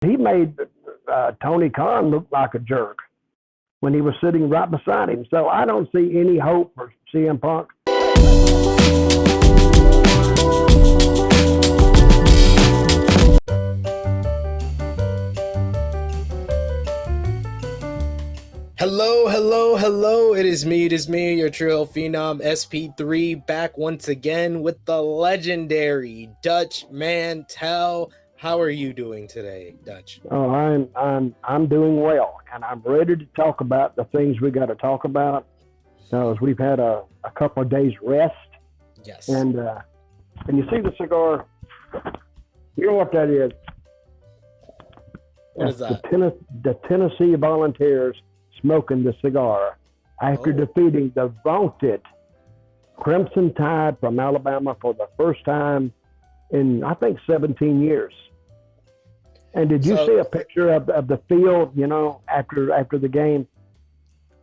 He made Tony Khan look like a jerk when he was sitting right beside him. So I don't see any hope for CM Punk. Hello. It is me, your trio phenom SP3, back once again with the legendary Dutch Mantell. How are you doing today, Dutch? Oh, I'm doing well, and I'm ready to talk about the things we got to talk about because we've had a couple of days rest. Yes. And you see the cigar? You know what that is? What is that? The Tennessee Volunteers smoking the cigar after defeating the vaunted Crimson Tide from Alabama for the first time in, I think, 17 years. And did you see a picture of the field, you know, after the game?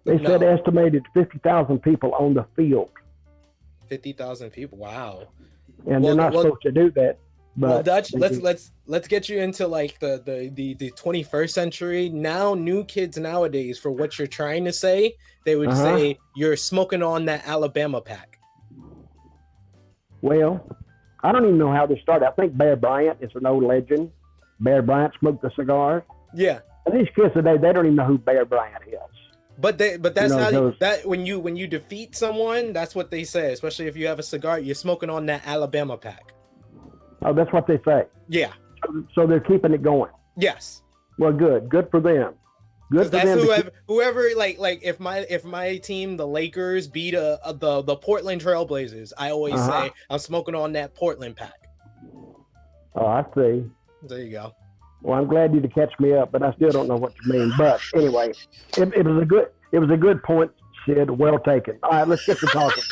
They said estimated 50,000 people on the field. 50,000 people? Wow. And they're not supposed to do that. But well, Dutch, let's get you into like the 21st century. Now, new kids nowadays, for what you're trying to say, they would say you're smoking on that Alabama pack. Well, I don't even know how this started. I think Bear Bryant is an old legend. Bear Bryant smoked the cigar. Yeah. And these kids today, they don't even know who Bear Bryant is. But that's when you defeat someone, that's what they say. Especially if you have a cigar, you're smoking on that Alabama pack. Oh, that's what they say. Yeah. So they're keeping it going. Yes. Well, good for them. Good for them. Whoever like if my team, the Lakers, beat the Portland Trailblazers, I always say I'm smoking on that Portland pack. Oh, I see. There you go. Well, I'm glad you to catch me up, but I still don't know what you mean. But anyway, it was a good point, Sid. Well taken. All right, let's get to talking.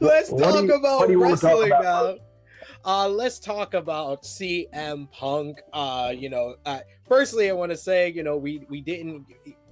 Let's talk about wrestling now. Let's talk about CM Punk. Firstly, I want to say, we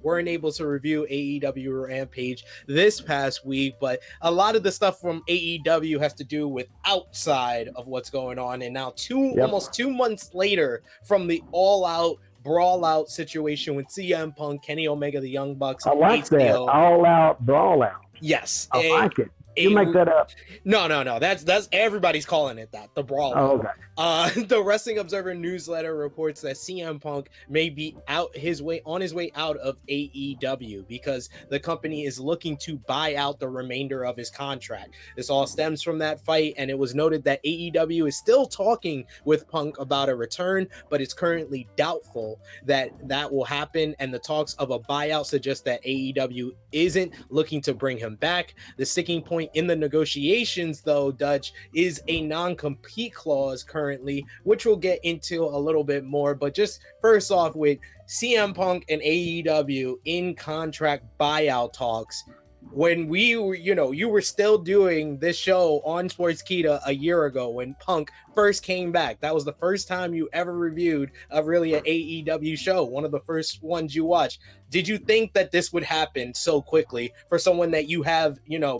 weren't able to review AEW Rampage this past week, but a lot of the stuff from AEW has to do with outside of what's going on. And now almost 2 months later from the all-out brawl-out situation with CM Punk, Kenny Omega, the Young Bucks. I like that. All-out brawl-out. Yes. I like it. You make that up. No. That's everybody's calling it that. The brawl. Oh, okay. The Wrestling Observer newsletter reports that CM Punk may be on his way out of AEW because the company is looking to buy out the remainder of his contract. This all stems from that fight, and it was noted that AEW is still talking with Punk about a return, but it's currently doubtful that will happen. And the talks of a buyout suggest that AEW isn't looking to bring him back. The sticking point in the negotiations, though, Dutch, is a non-compete clause currently, which we'll get into a little bit more. But just first off, with CM Punk and AEW in contract buyout talks, when we were, you were still doing this show on Sportskeeda a year ago when Punk first came back. That was the first time you ever reviewed an AEW show, one of the first ones you watched. Did you think that this would happen so quickly for someone that you have,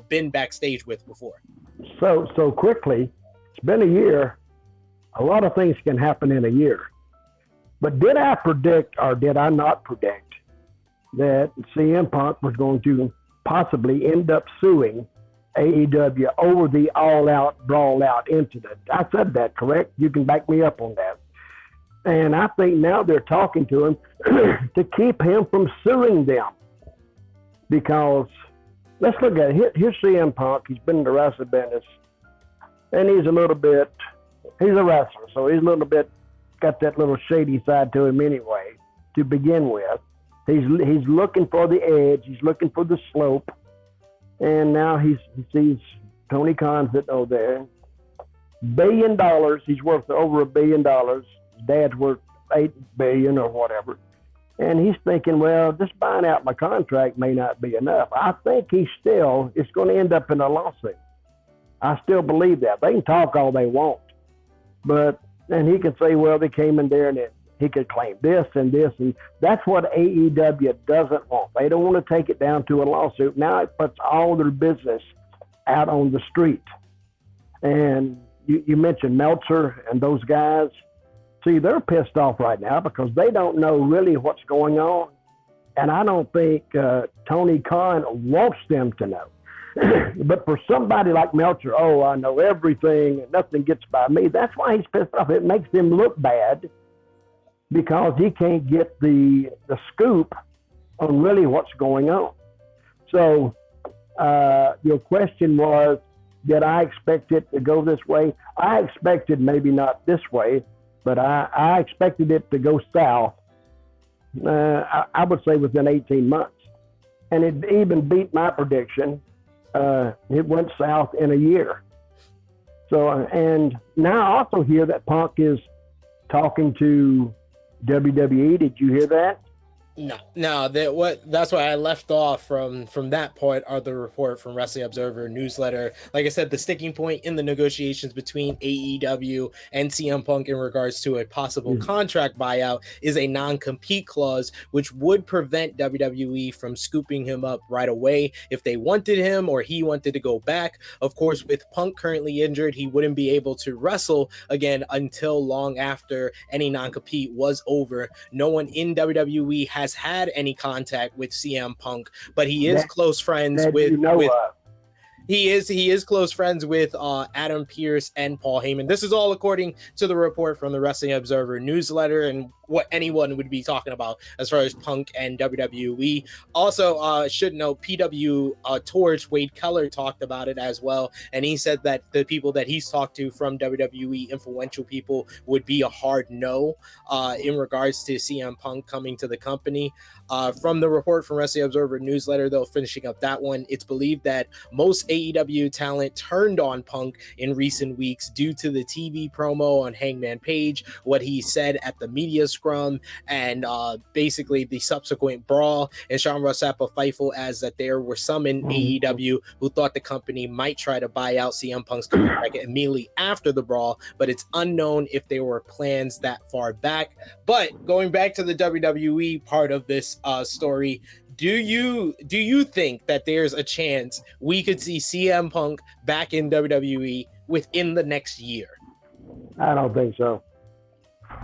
been backstage with before? So quickly, it's been a year. A lot of things can happen in a year. But did I predict or did I not predict that CM Punk was going to possibly end up suing AEW over the all-out, brawl-out incident? I said that, correct? You can back me up on that. And I think now they're talking to him to keep him from suing them. Because let's look at it. Here's CM Punk. He's been in the wrestling business. And he's a wrestler. So he's a little bit, got that little shady side to him anyway, to begin with. He's looking for the edge. He's looking for the slope. And now he sees Tony Khan sitting over there. $1 billion. He's worth over $1 billion. Dad's worth $8 billion or whatever. And he's thinking, well, just buying out my contract may not be enough. I think it's going to end up in a lawsuit. I still believe that. They can talk all they want. And he can say, well, they came in there and he could claim this and this. And that's what AEW doesn't want. They don't want to take it down to a lawsuit. Now it puts all their business out on the street. And you mentioned Meltzer and those guys. See, they're pissed off right now because they don't know really what's going on. And I don't think Tony Khan wants them to know. But for somebody like Meltzer, oh, I know everything and nothing gets by me. That's why he's pissed off. It makes him look bad because he can't get the scoop on really what's going on. So your question was, did I expect it to go this way? I expected maybe not this way, but I expected it to go south, I would say within 18 months. And it even beat my prediction. It went south in a year. So, and now I also hear that Punk is talking to WWE. Did you hear that? No. That's why I left off from that point of the report from Wrestling Observer newsletter. Like I said, the sticking point in the negotiations between AEW and CM Punk in regards to a possible contract buyout is a non-compete clause, which would prevent WWE from scooping him up right away if they wanted him or he wanted to go back. Of course, with Punk currently injured, he wouldn't be able to wrestle again until long after any non-compete was over. No one in WWE has had any contact with CM Punk, but he is close friends with he is close friends with Adam Pearce and Paul Heyman. This is all according to the report from the Wrestling Observer newsletter and what anyone would be talking about as far as Punk and WWE. Also, should note, PW Torch, Wade Keller, talked about it as well, and he said that the people that he's talked to from WWE, influential people, would be a hard no in regards to CM Punk coming to the company. From the report from Wrestling Observer newsletter, though, finishing up that one, it's believed that most AEW talent turned on Punk in recent weeks due to the TV promo on Hangman Page, what he said at the media scrum, and basically the subsequent brawl. And Sean Ross Sapp Fightful as that there were some in AEW who thought the company might try to buy out CM Punk's contract immediately after the brawl, but it's unknown if there were plans that far back. But going back to the WWE part of this story, do you think that there's a chance we could see CM Punk back in WWE within the next year? I don't think so.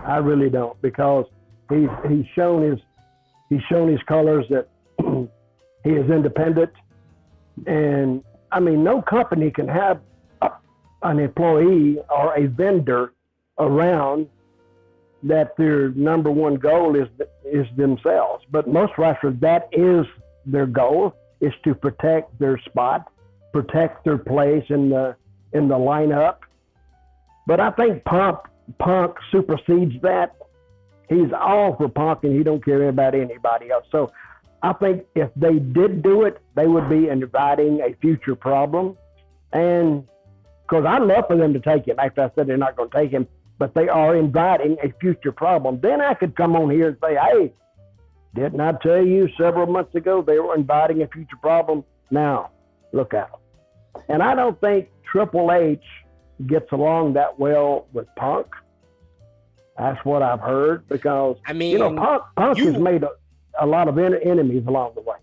I really don't, because he's shown his colors that he is independent, and I mean, no company can have an employee or a vendor around that their number one goal is themselves. But most wrestlers, that is their goal, is to protect their spot, protect their place in the lineup. But I think Punk supersedes that. He's all for Punk, and he don't care about anybody else. So I think if they did do it, they would be inviting a future problem. And because I'd love for them to take him. After I said they're not going to take him, but they are inviting a future problem. Then I could come on here and say, hey, didn't I tell you several months ago they were inviting a future problem? Now, look out. And I don't think Triple H gets along that well with Punk. That's what I've heard, because, I mean, Punk has made a lot of enemies along the way.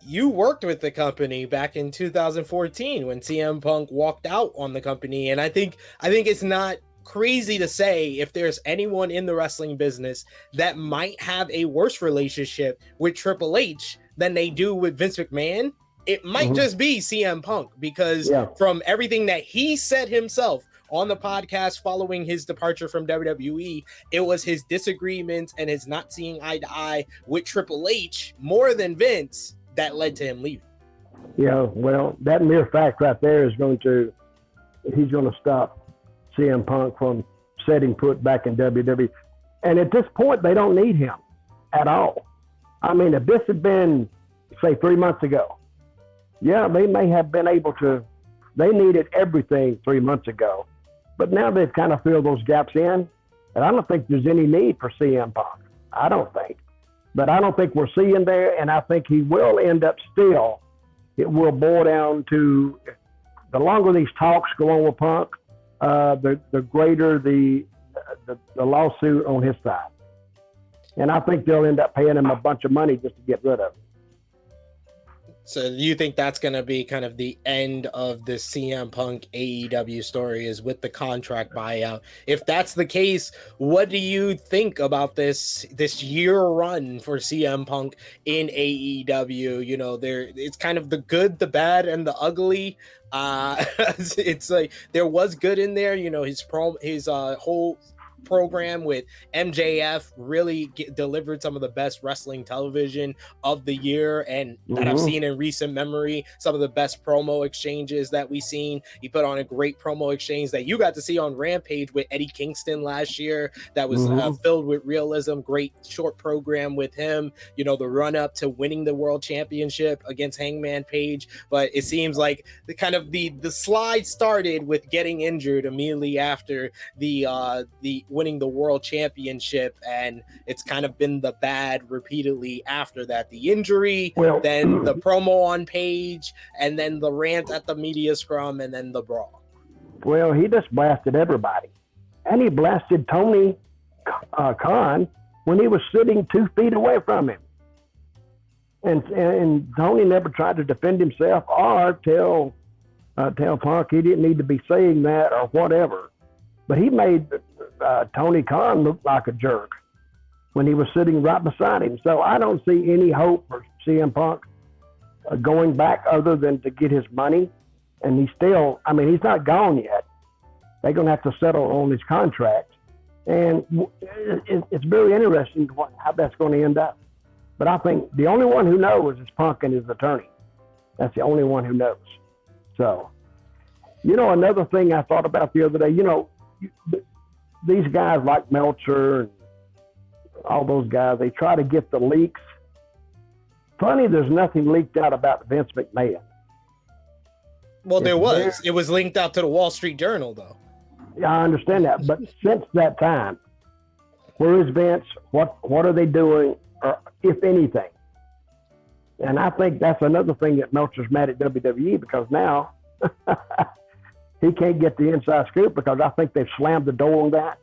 You worked with the company back in 2014 when CM Punk walked out on the company, and I think it's not crazy to say if there's anyone in the wrestling business that might have a worse relationship with Triple H than they do with Vince McMahon, it might just be CM Punk, because from everything that he said himself on the podcast following his departure from WWE, it was his disagreements and his not seeing eye to eye with Triple H more than Vince that led to him leaving. Yeah, well, that mere fact right there he's going to stop CM Punk from setting foot back in WWE. And at this point, they don't need him at all. I mean, if this had been, say, 3 months ago, yeah, they may have been able to, they needed everything 3 months ago. But now they've kind of filled those gaps in. And I don't think there's any need for CM Punk. I don't think. But I don't think we're seeing there, and I think he will end up still. It will boil down to, the longer these talks go on with Punk, the greater the lawsuit on his side. And I think they'll end up paying him a bunch of money just to get rid of him. So do you think that's going to be kind of the end of the CM Punk AEW story, is with the contract buyout? If that's the case, what do you think about this year run for CM Punk in AEW? You know, it's kind of the good, the bad, and the ugly. It's like there was good in there. You know, his whole program with MJF really delivered some of the best wrestling television of the year, and that I've seen in recent memory. Some of the best promo exchanges that we've seen. He put on a great promo exchange that you got to see on Rampage with Eddie Kingston last year that was filled with realism. Great short program with him, you know, the run up to winning the world championship against Hangman Page. But it seems like the slide started with getting injured immediately after the winning the world championship, and it's kind of been the bad repeatedly after that. The injury, then the promo on Page, and then the rant at the media scrum, and then the brawl. Well, he just blasted everybody, and he blasted Tony Khan when he was sitting 2 feet away from him, and Tony never tried to defend himself or tell Punk he didn't need to be saying that or whatever. But he made Tony Khan look like a jerk when he was sitting right beside him. So I don't see any hope for CM Punk going back other than to get his money. And he's not gone yet. They're going to have to settle on his contract. And it's very interesting how that's going to end up. But I think the only one who knows is Punk and his attorney. That's the only one who knows. So, you know, another thing I thought about the other day, you know, these guys like Meltzer and all those guys, they try to get the leaks. Funny, there's nothing leaked out about Vince McMahon. Well, it was linked out to the Wall Street Journal, though. Yeah, I understand that. But since that time, where is Vince? What are they doing, or if anything? And I think that's another thing that Meltzer's mad at WWE, because now he can't get the inside scoop, because I think they've slammed the door on that.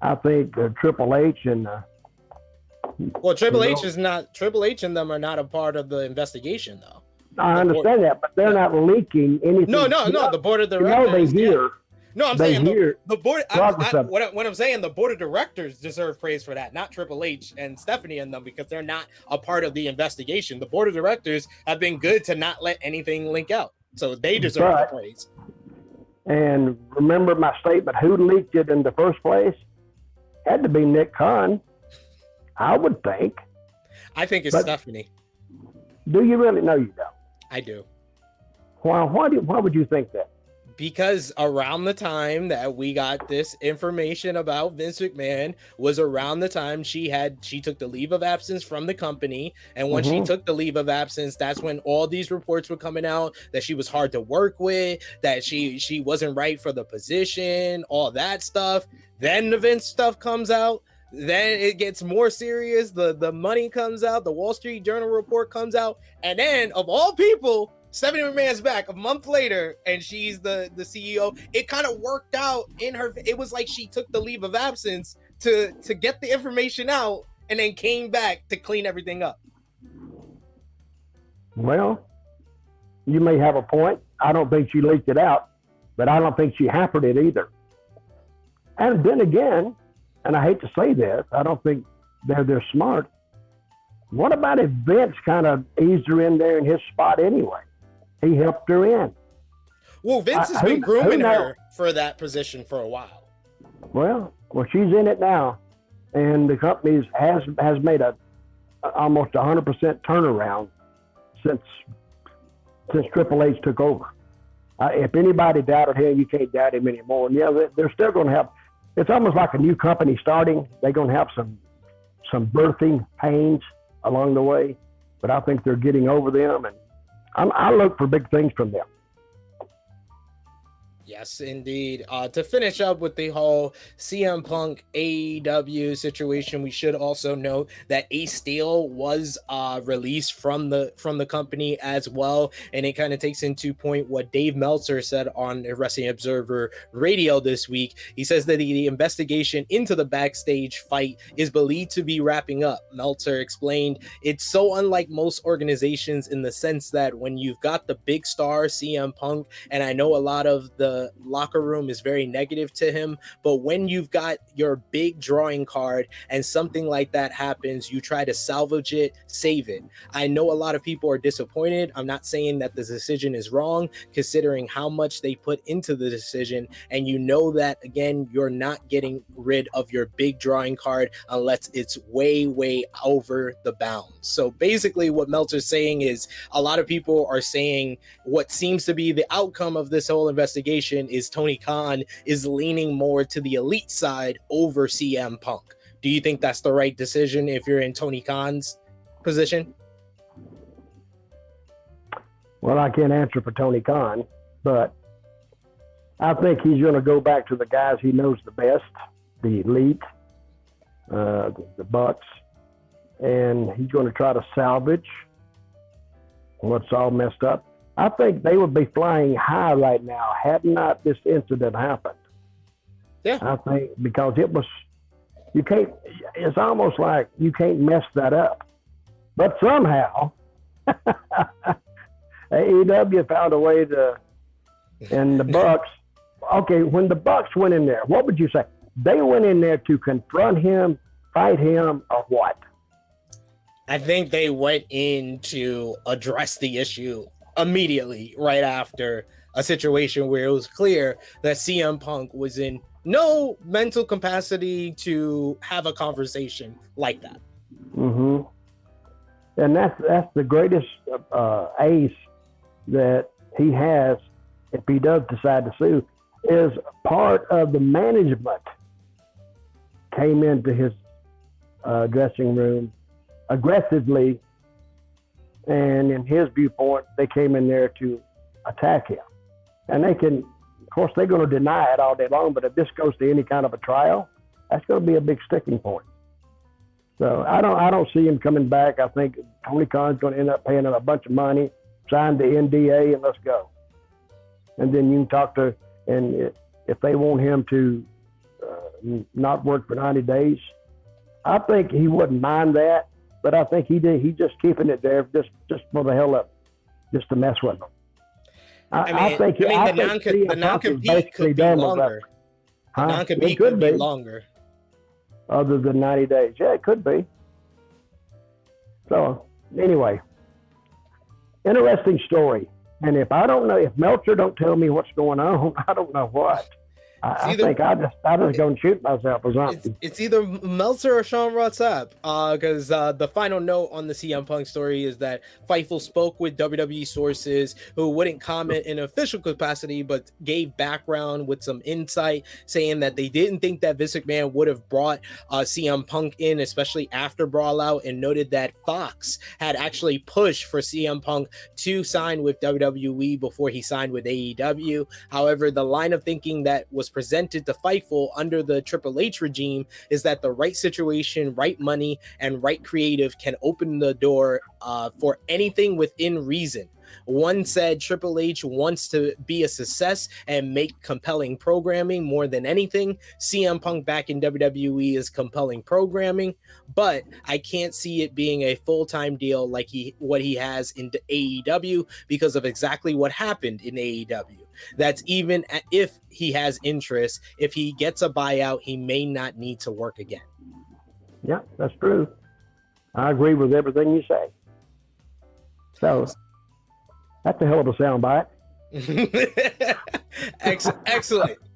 I think Triple H and Triple H and them are not a part of the investigation, though. I understand that, but they're not leaking anything. No. The board of directors. They hear. No, I'm saying the board. What I'm saying, the board of directors deserve praise for that, not Triple H and Stephanie and them, because they're not a part of the investigation. The board of directors have been good to not let anything leak out, so they deserve the praise. And remember my statement: who leaked it in the first place? Had to be Nick Khan, I would think. I think it's Stephanie. Do you really? No, you don't. I do. Why would you think that? Because around the time that we got this information about Vince McMahon was around the time she took the leave of absence from the company. And when she took the leave of absence, that's when all these reports were coming out that she was hard to work with, that she wasn't right for the position, all that stuff. Then the Vince stuff comes out. Then it gets more serious. The money comes out. The Wall Street Journal report comes out. And then, of all people, Stephanie McMahon's back a month later, and she's the CEO. It kind of worked out in her. It was like she took the leave of absence to get the information out, and then came back to clean everything up. Well, you may have a point. I don't think she leaked it out, but I don't think she hampered it either. And then again, and I hate to say this, I don't think they're smart. What about if Vince kind of eased her in there in his spot anyway? He helped her in. Well, Vince has been grooming her for that position for a while. Well, she's in it now, and the company has made almost 100% turnaround since Triple H took over. If anybody doubted him, you can't doubt him anymore. And yeah, they're still going to have. It's almost like a new company starting. They're going to have some birthing pains along the way, but I think they're getting over them, and I look for big things from them. Yes, indeed. To finish up with the whole CM Punk AEW situation, we should also note that Ace Steel was released from the company as well, and it kind of takes into point what Dave Meltzer said on Wrestling Observer Radio this week. He says that the investigation into the backstage fight is believed to be wrapping up. Meltzer explained it's so unlike most organizations in the sense that when you've got the big star CM Punk, and I know a lot of the locker room is very negative to him, but when you've got your big drawing card and something like that happens, you try to salvage it, save it. I know a lot of people are disappointed. I'm not saying that the decision is wrong, considering how much they put into the decision, and you know that, again, you're not getting rid of your big drawing card unless it's way over the bounds. So basically what Meltzer's saying is a lot of people are saying what seems to be the outcome of this whole investigation is Tony Khan is leaning more to the elite side over CM Punk. Do you think that's the right decision if you're in Tony Khan's position? Well, I can't answer for Tony Khan, but I think he's going to go back to the guys he knows the best, the elite, the Bucks, and he's going to try to salvage what's all messed up. I think they would be flying high right now had not this incident happened. Yeah. I think because it's almost like you can't mess that up. But somehow, AEW found a way to, and the Bucks, okay, when the Bucks went in there, what would you say? They went in there to confront him, fight him, or what? I think they went in to address the issue immediately right after a situation where it was clear that CM Punk was in no mental capacity to have a conversation like that. Mm-hmm. And that's the greatest ace that he has, if he does decide to sue, is part of the management came into his dressing room aggressively, and in his viewpoint, they came in there to attack him. And they can, of course, they're going to deny it all day long, but if this goes to any kind of a trial, that's going to be a big sticking point. So I don't see him coming back. I think Tony Khan's going to end up paying him a bunch of money, sign the NDA, and let's go. And then you can talk to, and if they want him to not work for 90 days, I think he wouldn't mind that. But I think he's just keeping it there just for the hell of it, just to mess with them. I think the non-compete could be longer. The non-compete could be longer. Other than 90 days. Yeah, it could be. So, anyway, interesting story. And if Meltzer don't tell me what's going on, I don't know what. I think I just go and shoot myself or something. It's either Meltzer or Sean Ross Sapp, because the final note on the CM Punk story is that Fightful spoke with WWE sources who wouldn't comment in official capacity, but gave background with some insight, saying that they didn't think that Vince McMahon would have brought CM Punk in, especially after Brawl Out, and noted that Fox had actually pushed for CM Punk to sign with WWE before he signed with AEW. However, the line of thinking that was presented to Fightful under the Triple H regime is that the right situation, right money, and right creative can open the door for anything within reason. One said Triple H wants to be a success and make compelling programming more than anything. CM Punk back in WWE is compelling programming, but I can't see it being a full-time deal like what he has in AEW because of exactly what happened in AEW. That's even if he has interest, if he gets a buyout, he may not need to work again. Yeah, that's true. I agree with everything you say. So that's a hell of a soundbite.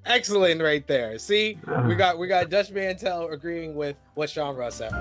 Excellent right there. See, we got Dutch Mantell agreeing with what Sean Ross said.